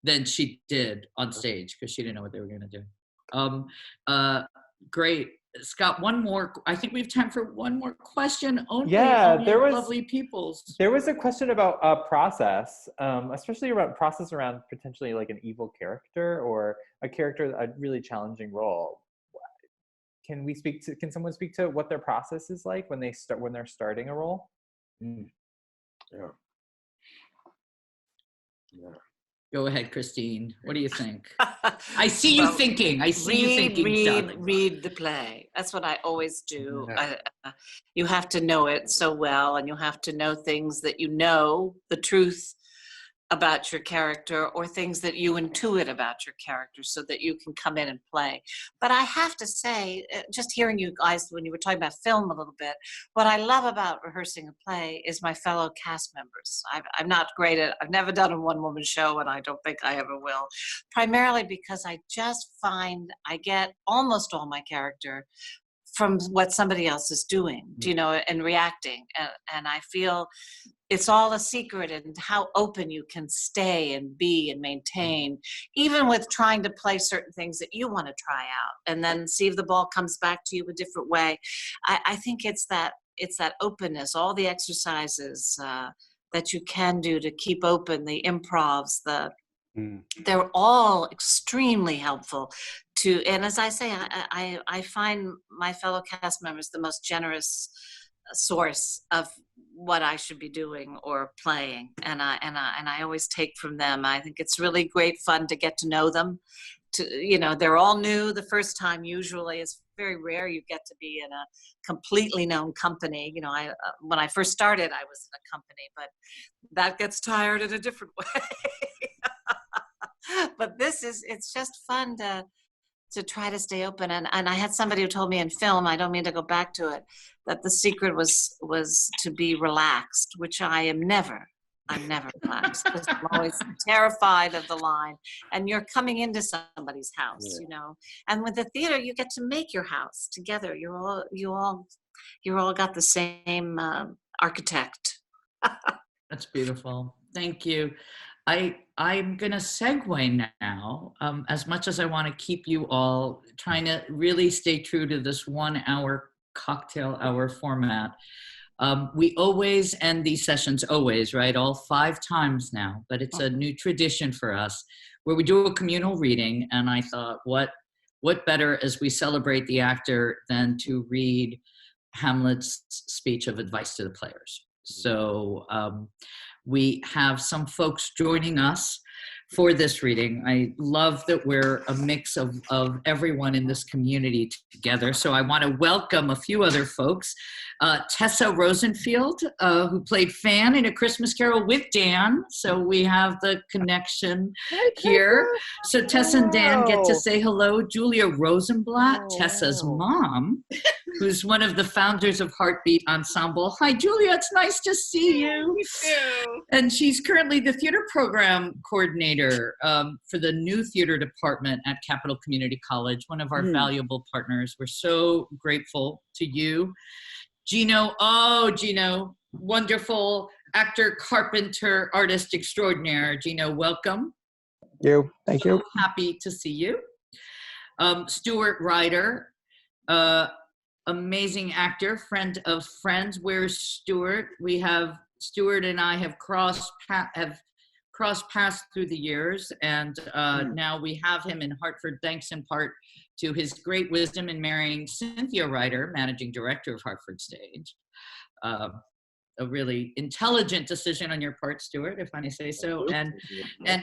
than she did on stage because she didn't know what they were going to do. Great. Scott, one more. I think we have time for one more question. Only lovely peoples. There was a question about process, especially about process around potentially like an evil character or a character, a really challenging role. Can someone speak to what their process is like when they're starting a role? Yeah. Go ahead, Christine. What do you think? I see you thinking. I see you thinking. Read the play. That's what I always do. You have to know it so well, and you have to know things that you know, the truth about your character, or things that you intuit about your character so that you can come in and play. But I have to say, just hearing you guys when you were talking about film a little bit, what I love about rehearsing a play is my fellow cast members. I'm not great at, I've never done a one-woman show, and I don't think I ever will, primarily because I just find I get almost all my character from what somebody else is doing, you know, and reacting. And I feel it's all a secret in how open you can stay and be and maintain, even with trying to play certain things that you want to try out and then see if the ball comes back to you a different way. I think it's that openness, all the exercises that you can do to keep open, the improvs, they're all extremely helpful to, and as I say, I find my fellow cast members the most generous source of what I should be doing or playing, and I always take from them. I think it's really great fun to get to know them. You know, they're all new the first time. Usually, it's very rare you get to be in a completely known company. You know, when I first started, I was in a company, but that gets tired in a different way. But it's just fun to try to stay open. And I had somebody who told me in film, I don't mean to go back to it, that the secret was to be relaxed, which I'm never relaxed, because I'm always terrified of the line. And you're coming into somebody's house, you know. And with the theater, you get to make your house together. You all got the same architect. That's beautiful. Thank you. I'm going to segue now, as much as I want to keep you all trying to really stay true to this 1 hour cocktail hour format. We always end these sessions, right? All 5 times now, but it's a new tradition for us where we do a communal reading. And I thought, what better as we celebrate the actor than to read Hamlet's speech of advice to the players. So we have some folks joining us for this reading. I love that we're a mix of everyone in this community together. So I want to welcome a few other folks. Tessa Rosenfield, who played Fan in A Christmas Carol with Dan. So we have the connection here. So Tessa and Dan get to say hello. Julia Rosenblatt, Tessa's mom, who's one of the founders of Heartbeat Ensemble. Hi, Julia, it's nice to see you. Me too. And she's currently the theater program coordinator for the new theater department at Capital Community College, one of our valuable partners. We're so grateful to you. Gino, wonderful actor, carpenter, artist extraordinaire. Gino, welcome. Thank you. Happy to see you. Stuart Ryder, amazing actor, friend of friends. Where's Stuart? We have Stuart and I have crossed paths through the years, and now we have him in Hartford, thanks in part to his great wisdom in marrying Cynthia Ryder, managing director of Hartford Stage. A really intelligent decision on your part, Stuart, if I may say so. And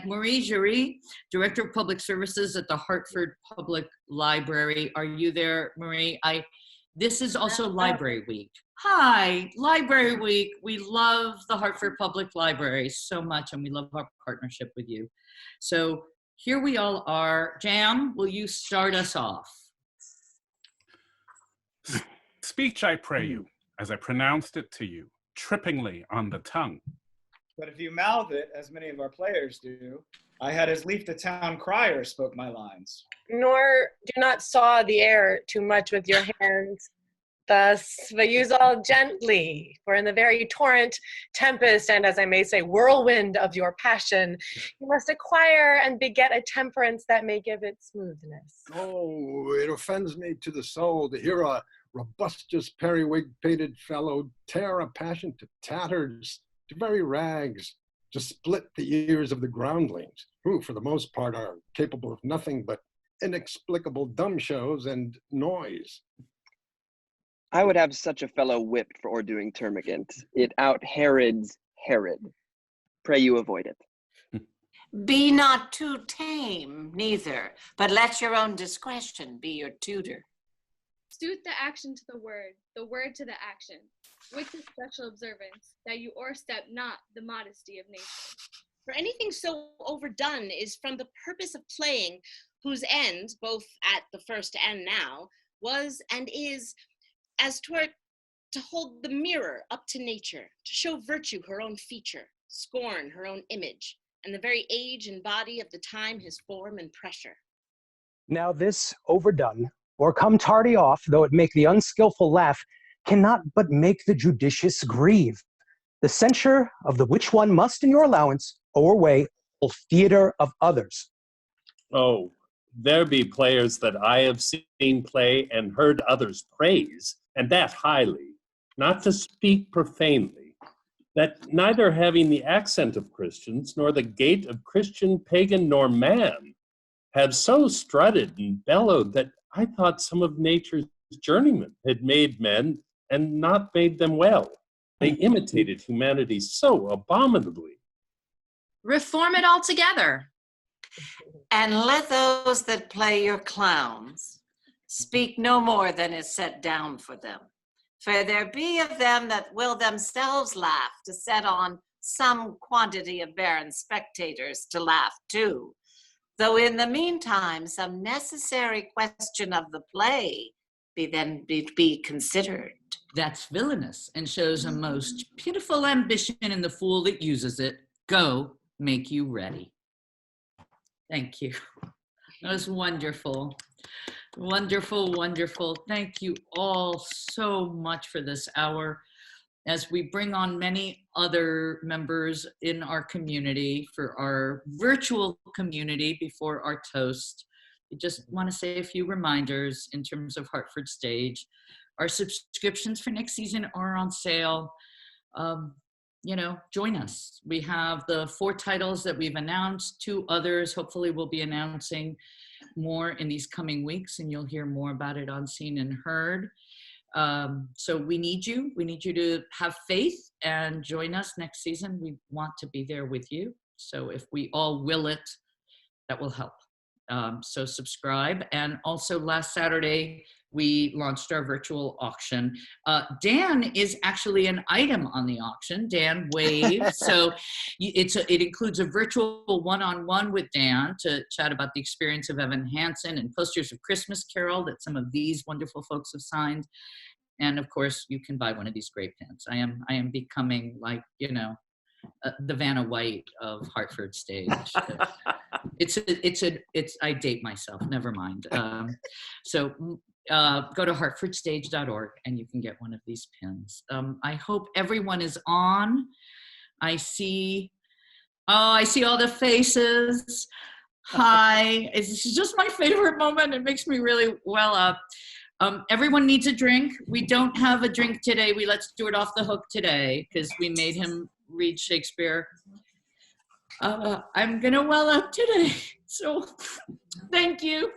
Marie Jury, Director of Public Services at the Hartford Public Library. Are you there, Marie? This is also Library Week. Hi, Library Week. We love the Hartford Public Library so much, and we love our partnership with you. So here we all are. Jam, will you start us off? Speech I pray you, as I pronounced it to you, trippingly on the tongue. but if you mouth it, as many of our players do, I had as lief the town crier spoke my lines. Nor do not saw the air too much with your hands, thus, but use all gently, for in the very torrent, tempest, and as I may say, whirlwind of your passion, you must acquire and beget a temperance that may give it smoothness. Oh, it offends me to the soul to hear a robustious periwig-pated fellow tear a passion to tatters, to very rags, to split the ears of the groundlings, who for the most part are capable of nothing but inexplicable dumb shows and noise. I would have such a fellow whipped for doing termagant. It out-Herods Herod. Pray you avoid it. Be not too tame, neither, but let your own discretion be your tutor. Suit the action to the word to the action, with the special observance that you o'erstep not the modesty of nature. For anything so overdone is from the purpose of playing, whose end, both at the first and now, was and is as twere to hold the mirror up to nature, to show virtue her own feature, scorn her own image, and the very age and body of the time his form and pressure. Now this overdone, or come tardy off, though it make the unskillful laugh, cannot but make the judicious grieve. The censure of the which one must in your allowance o'erweigh all theater of others. Oh, there be players that I have seen play and heard others praise, and that highly, not to speak profanely, that neither having the accent of Christians, nor the gait of Christian, pagan, nor man, had so strutted and bellowed that I thought some of nature's journeymen had made men and not made them well. They imitated humanity so abominably. Reform it altogether. And let those that play your clowns speak no more than is set down for them. For there be of them that will themselves laugh to set on some quantity of barren spectators to laugh too. Though in the meantime some necessary question of the play be considered. That's villainous and shows a most pitiful ambition in the fool that uses it. Go, make you ready. Thank you. That was wonderful. Wonderful, wonderful. Thank you all so much for this hour. As we bring on many other members in our community for our virtual community before our toast, I just want to say a few reminders in terms of Hartford Stage. Our subscriptions for next season are on sale. Join us. We have the 4 titles that we've announced, 2 others. Hopefully we'll be announcing more in these coming weeks, and you'll hear more about it on Seen and Heard. So we need you. We need you to have faith and join us next season. We want to be there with you. So if we all will it, that will help. So subscribe. And also last Saturday, we launched our virtual auction. Dan is actually an item on the auction. Dan waves. So it includes a virtual one-on-one with Dan to chat about the experience of Evan Hansen and posters of Christmas Carol that some of these wonderful folks have signed. And of course, you can buy one of these great pins. I am becoming like, the Vanna White of Hartford Stage. I date myself, never mind. So go to hartfordstage.org and you can get one of these pins. I hope everyone is on. I see all the faces. Hi, this is just my favorite moment. It makes me really well up. Everyone needs a drink. We don't have a drink today. Let's do it off the hook today because we made him read Shakespeare. I'm gonna well up today, so thank you.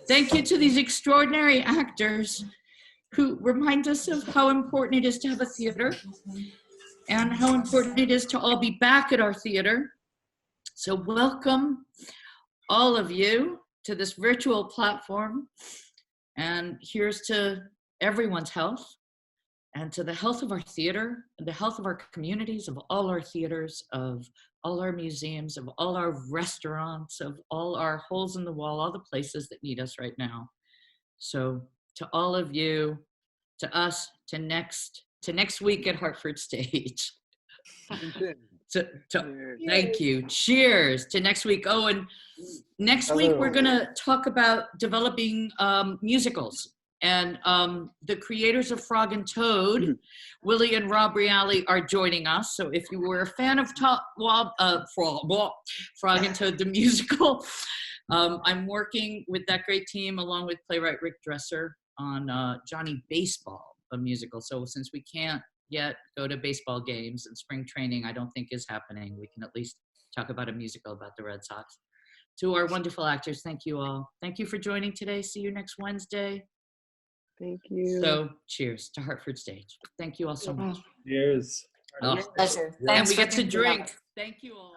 Thank you to these extraordinary actors who remind us of how important it is to have a theater and how important it is to all be back at our theater. So welcome all of you to this virtual platform, and here's to everyone's health and to the health of our theater, and the health of our communities, of all our theaters, of all our museums, of all our restaurants, of all our holes in the wall, all the places that need us right now. So to all of you, to us, to next week at Hartford Stage. Thank you. Cheers to next week. Oh, and next week we're going to talk about developing musicals. And the creators of Frog and Toad, Willie and Rob Reale, are joining us. So if you were a fan of Frog and Toad, the musical, I'm working with that great team along with playwright Rick Dresser on Johnny Baseball, a musical. So since we can't yet go to baseball games and spring training, I don't think is happening, we can at least talk about a musical about the Red Sox. To our wonderful actors, thank you all. Thank you for joining today. See you next Wednesday. Thank you. So cheers to Hartford Stage. Thank you all so much. Cheers. Oh. Pleasure. And Thanks we for get to thinking of drink. us. Thank you all.